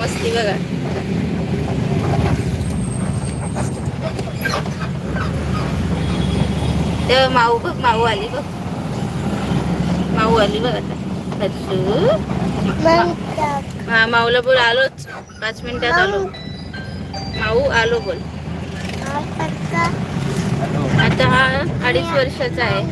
मस्ती बघा. तेव्हा माऊ बघ, माऊ आली बघ, माऊ आली बघ आता. हा माऊला बोल आलोच, 5 मिनिटात आलो. माऊ आलो बोल. आता हा 2.5 वर्षाचा आहे.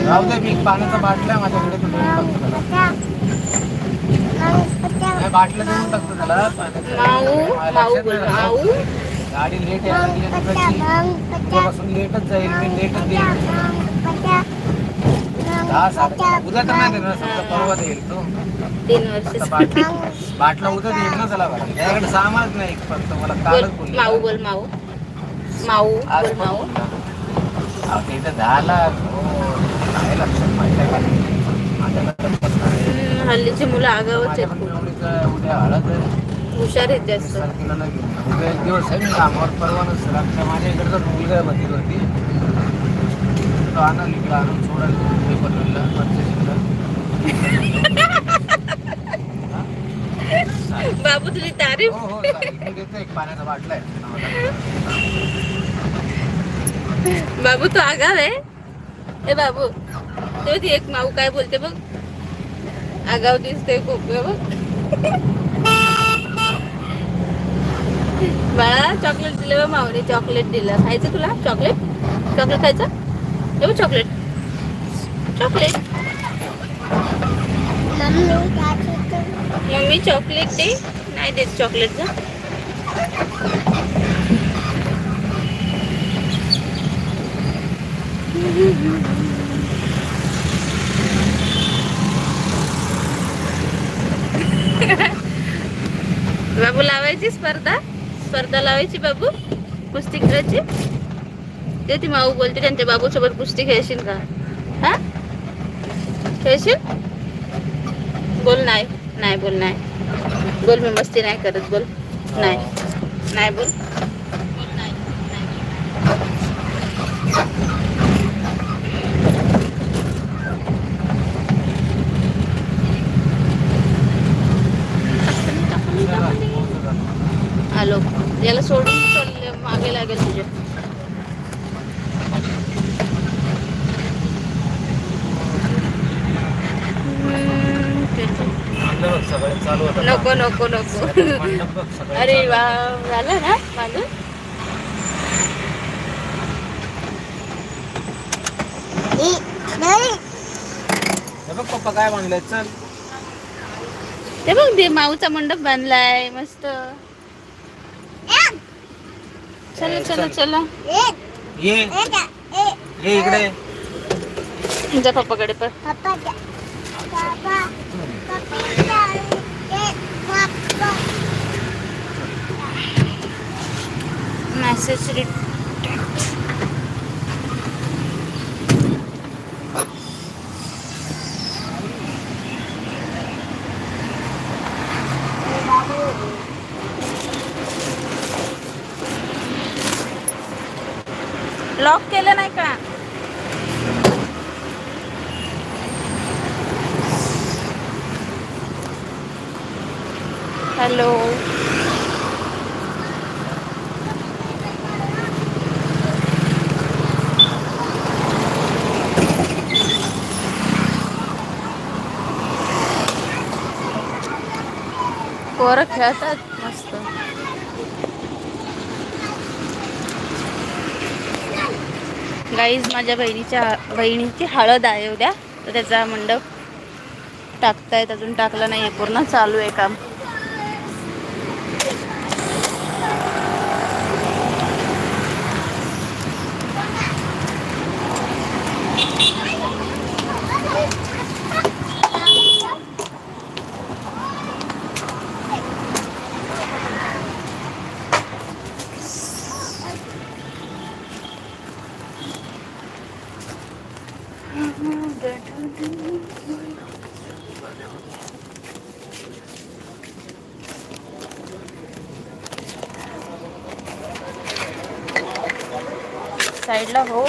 राहू दे, मी पाण्याचा बाटला माझ्याकडे बाटलं देऊन टाकतो त्याला माऊ माऊ बोल, माऊ. गाडी लेट यायला लेटच जाईल, मी लेटच देईल. उद्या तर नाही देणार, समजा परवा देईल तो. 3 वर्ष. बाटला उद्या देईल ना त्याला. त्याकडे सामानच नाही फक्त, मला कालच बोल. माऊ बोल, माऊ माऊ आज बोल, माऊ. तिथं झाला काय लक्षात माहिती आहे. हल्लीची मुलं आगावच आहेत, उद्या हळद हुशार आहेत जास्त. उद्या एक दिवस आहे, मी कामावर परवा नसेल. आमच्या माझ्या इकडचा मुलगा आहे मधीवरती, तो आणून इकडं आणून सोडायला पेपरला परचेसिंगला. बाबू तुझी तारीफ. हो देतो, एक पाण्याचा बाटला आहे. बाबू तो आगाव आहे. ए बाबू, तेव्हा ती एक माऊ काय बोलते बघ, आगाव दिसते खूप बघ. बाळा चॉकलेट दिलं बा माऊने, चॉकलेट दिलं. खायचं तुला चॉकलेट? चॉकलेट खायचं? येऊ चॉकलेट, चॉकलेट. मम्मी चॉकलेट दे. नाही देत चॉकलेट जा. बाबू लावायची स्पर्धा लावायची बाबू, कुस्ती खेळायची. ते ती माऊ बोलते, त्यांच्या बाबू सोबत कुस्ती खेळशील का? हा खेळशील? बोल नाही, नाही बोल, नाही बोल, मी मस्ती नाही करत बोल. नाही नाही बोल. आलो, याला सोडून चालले, मागे लागेल तुझ्या. नको नको नको. अरे वा, झालं ना माझं. बघ पप्पा काय म्हणलंय, चल. ते बघ, ते माऊचा मंडप बांधलाय मस्त. चला चला चला, ये इकडे जा पप्पाकडे पण. मेसेज लॉक केलं नाही का? हॅलो, पोरं खेळतात मस्त. गाईज, माझ्या बहिणीची हळद आहे उद्या, तर त्याचा मंडप टाकतायत. अजून टाकला नाही, पूर्ण चालू आहे काम. साईडला हो.